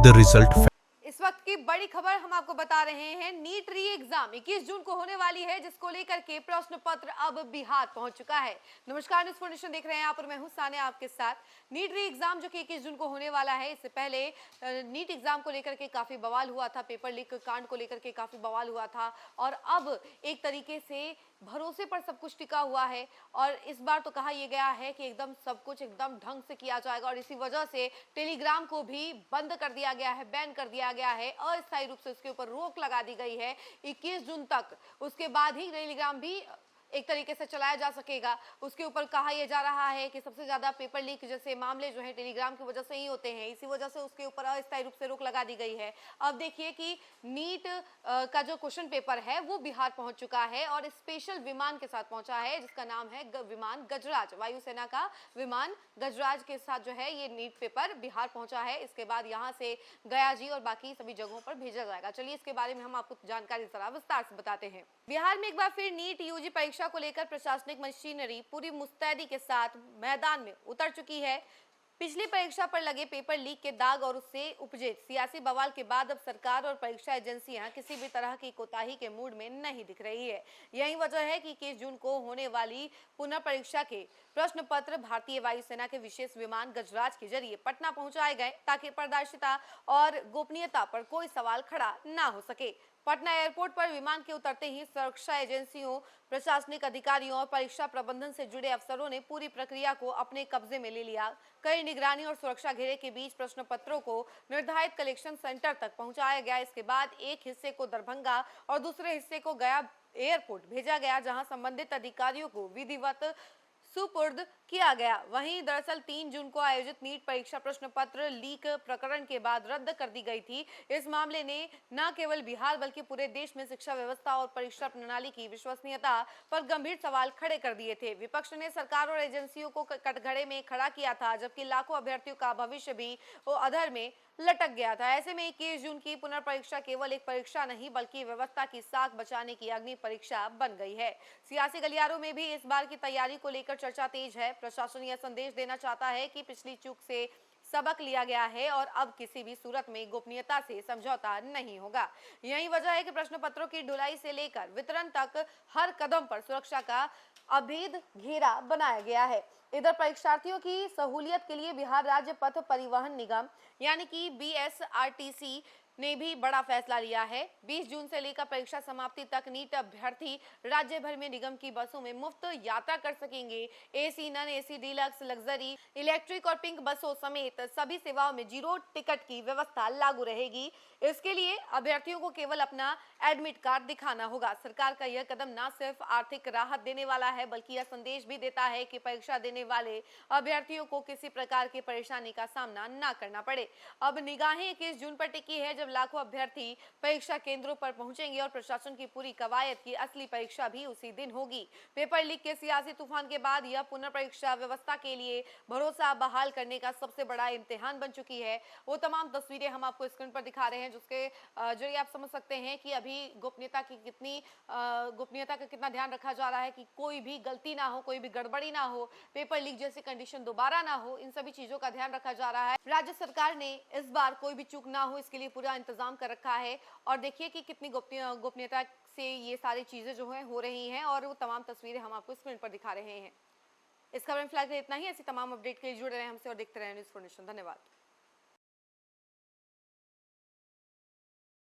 the result. इस वक्त की बड़ी खबर हम आपको बता रहे हैं, नीट री एग्जाम 21 जून को होने वाली है, जिसको लेकर के प्रश्न पत्र अब बिहार पहुंच चुका है। नमस्कार, न्यूज़ 4 देख रहे हैं आप और मैं हूं सानिया आपके साथ। नीट री एग्जाम जो कि 21 जून को होने वाला है, इससे पहले नीट एग्जाम को लेकर के काफी बवाल हुआ था, पेपर लीक कांड को लेकर के काफी बवाल हुआ था और अब एक तरीके से भरोसे पर सब कुछ टिका हुआ है और इस बार तो कहा यह गया है कि एकदम सब कुछ एकदम ढंग से किया जाएगा और इसी वजह से टेलीग्राम को भी बंद कर दिया गया है, बैन कर दिया गया है, अस्थायी रूप से उसके ऊपर रोक लगा दी गई है 21 जून तक। उसके बाद ही टेलीग्राम भी एक तरीके से चलाया जा सकेगा। उसके ऊपर कहा यह जा रहा है कि सबसे ज्यादा पेपर लीक जैसे मामले जो है टेलीग्राम की वजह से ही होते हैं, इसी वजह से उसके ऊपर अस्थायी रूप से रोक लगा दी गई है। अब देखिए कि नीट का जो क्वेश्चन पेपर है वो बिहार पहुंच चुका है और स्पेशल विमान के साथ पहुंचा है, जिसका नाम है विमान गजराज। वायुसेना का विमान गजराज के साथ जो है ये नीट पेपर बिहार पहुंचा है। इसके बाद यहाँ से गया जी और बाकी सभी जगहों पर भेजा जाएगा। चलिए इसके बारे में हम आपको जानकारी जरा विस्तार से बताते हैं। बिहार में एक बार फिर नीट यूजी परीक्षा को लेकर प्रशासनिक मशीनरी पूरी मुस्तैदी के साथ मैदान में उतर चुकी है। पिछली परीक्षा पर लगे पेपर लीक के दाग और उससे उपजे सियासी बवाल के बाद अब सरकार और परीक्षा एजेंसियां किसी भी तरह की कोताही के मूड में नहीं दिख रही है। यही वजह है कि 21 जून को होने वाली पुनः परीक्षा के प्रश्न पत्र भारतीय वायुसेना के विशेष विमान गजराज के जरिए पटना पहुंचाए गए, ताकि पारदर्शिता और गोपनीयता पर कोई सवाल खड़ा ना हो सके। पटना एयरपोर्ट पर विमान के उतरते ही सुरक्षा एजेंसियों, प्रशासनिक अधिकारियों और परीक्षा प्रबंधन से जुड़े अफसरों ने पूरी प्रक्रिया को अपने कब्जे में ले लिया। कई निगरानी और सुरक्षा घेरे के बीच प्रश्न पत्रों को निर्धारित कलेक्शन सेंटर तक पहुंचाया गया। इसके बाद एक हिस्से को दरभंगा और दूसरे हिस्से को गया एयरपोर्ट भेजा गया, जहां संबंधित अधिकारियों को विधिवत सुपुर्द किया गया। वहीं दरअसल 3 जून को आयोजित नीट परीक्षा प्रश्न पत्र लीक प्रकरण के बाद रद्द कर दी गई थी। इस मामले ने न केवल बिहार बल्कि पूरे देश में शिक्षा व्यवस्था और परीक्षा प्रणाली की विश्वसनीयता पर गंभीर सवाल खड़े कर दिए थे। विपक्ष ने सरकार और एजेंसियों को कटघरे में खड़ा किया था, जबकि लाखों अभ्यर्थियों का भविष्य भी वो अधर में लटक गया था। ऐसे में 21 जून की पुनर्परीक्षा केवल एक परीक्षा नहीं बल्कि व्यवस्था की साख बचाने की अग्नि परीक्षा बन गई है। सियासी गलियारों में भी इस बार की तैयारी को लेकर चर्चा तेज है। प्रशासन यह संदेश देना चाहता है कि पिछली चूक से सबक लिया गया है और अब किसी भी सूरत में गोपनीयता से समझौता नहीं होगा। यही वजह है कि प्रश्न पत्रों की ढुलाई से लेकर वितरण तक हर कदम पर सुरक्षा का अभेद घेरा बनाया गया है। इधर परीक्षार्थियों की सहूलियत के लिए बिहार राज्य पथ परिवहन निगम यानी कि BSRTC ने भी बड़ा फैसला लिया है। 20 जून से लेकर परीक्षा समाप्ति तक नीट अभ्यर्थी राज्य भर में निगम की बसों में मुफ्त यात्रा कर सकेंगे। AC, non AC, deluxe, luxury, electric और पिंक बसों समेत सभी सेवाओं में 0 टिकट की व्यवस्था लागू रहेगी। इसके लिए अभ्यर्थियों को केवल अपना एडमिट कार्ड दिखाना होगा। सरकार का यह कदम न सिर्फ आर्थिक राहत देने वाला है बल्कि यह संदेश भी देता है कि परीक्षा देने वाले अभ्यर्थियों को किसी प्रकार की परेशानी का सामना न करना पड़े। अब निगाहें 21 जून पर टिकी है, जब लाखों अभ्यर्थी परीक्षा केंद्रों पर पहुंचेंगे और प्रशासन की पूरी कवायद की असली परीक्षा भी उसी दिन होगी। पेपर लीक के सियासी तूफान के बाद यह पुनर्परीक्षा व्यवस्था के लिए भरोसा बहाल करने का सबसे बड़ा इम्तिहान बन चुकी है। वो तमाम तस्वीरें हम आपको स्क्रीन पर दिखा रहे हैं, जिसके जरिए आप समझ सकते हैं कि अभी गोपनीयता का कितना ध्यान रखा जा रहा है कि कोई भी गलती ना हो, कोई भी गड़बड़ी ना हो, पेपर लीक जैसी कंडीशन दोबारा ना हो। इन सभी चीजों का ध्यान रखा जा रहा है। राज्य सरकार ने इस बार कोई भी चूक ना हो इसके लिए पूरा इंतजाम कर रखा है और देखिए कि कितनी गोपनीयता से ये सारी चीजें जो है हो रही हैं और वो तमाम तस्वीरें हम आपको स्क्रीन पर दिखा रहे हैं। इस खबर में फिलहाल इतना ही। ऐसी तमाम अपडेट के लिए जुड़े रहे हमसे और देखते रहे न्यूज़ 4 नेशन। धन्यवाद।